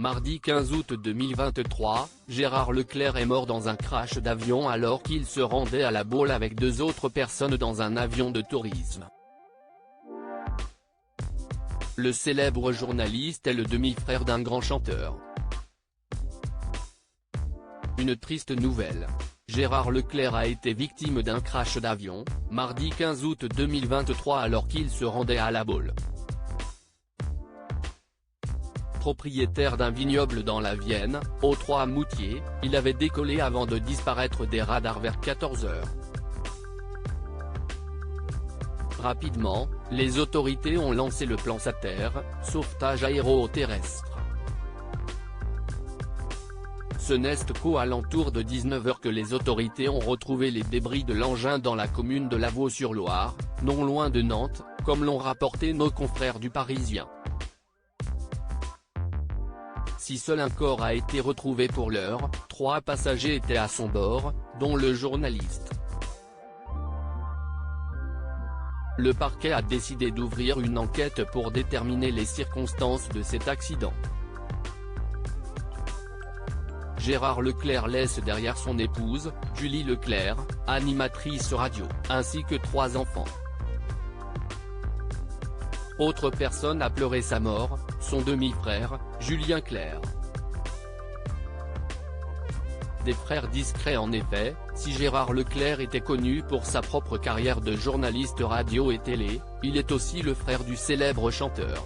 Mardi 15 août 2023, Gérard Leclerc est mort dans un crash d'avion alors qu'il se rendait à La Baule avec 2 autres personnes dans un avion de tourisme. Le célèbre journaliste est le demi-frère d'un grand chanteur. Une triste nouvelle. Gérard Leclerc a été victime d'un crash d'avion, mardi 15 août 2023 alors qu'il se rendait à La Baule. Propriétaire d'un vignoble dans la Vienne, aux Trois-Moutiers, il avait décollé avant de disparaître des radars vers 14 h. Rapidement, les autorités ont lancé le plan SATER, sauvetage aéroterrestre. Ce n'est qu'aux alentours de 19 h que les autorités ont retrouvé les débris de l'engin dans la commune de Lavaux-sur-Loire, non loin de Nantes, comme l'ont rapporté nos confrères du Parisien. Si seul un corps a été retrouvé pour l'heure, 3 passagers étaient à son bord, dont le journaliste. Le parquet a décidé d'ouvrir une enquête pour déterminer les circonstances de cet accident. Gérard Leclerc laisse derrière son épouse, Julie Leclerc, animatrice radio, ainsi que 3 enfants. Autre personne a pleuré sa mort, son demi-frère, Julien Clerc. Des frères discrets en effet, si Gérard Leclerc était connu pour sa propre carrière de journaliste radio et télé, il est aussi le frère du célèbre chanteur.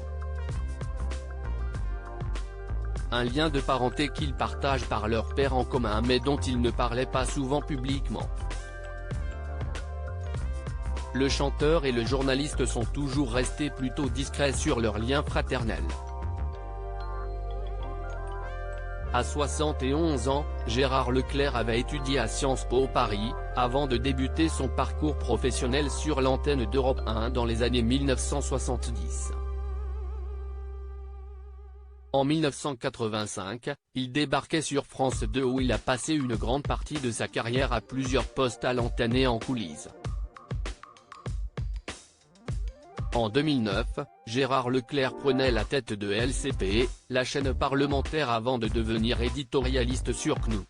Un lien de parenté qu'ils partagent par leur père en commun mais dont ils ne parlaient pas souvent publiquement. Le chanteur et le journaliste sont toujours restés plutôt discrets sur leur lien fraternel. À 71 ans, Gérard Leclerc avait étudié à Sciences Po Paris, avant de débuter son parcours professionnel sur l'antenne d'Europe 1 dans les années 1970. En 1985, il débarquait sur France 2 où il a passé une grande partie de sa carrière à plusieurs postes à l'antenne et en coulisses. En 2009, Gérard Leclerc prenait la tête de LCP, la chaîne parlementaire avant de devenir éditorialiste sur CNews.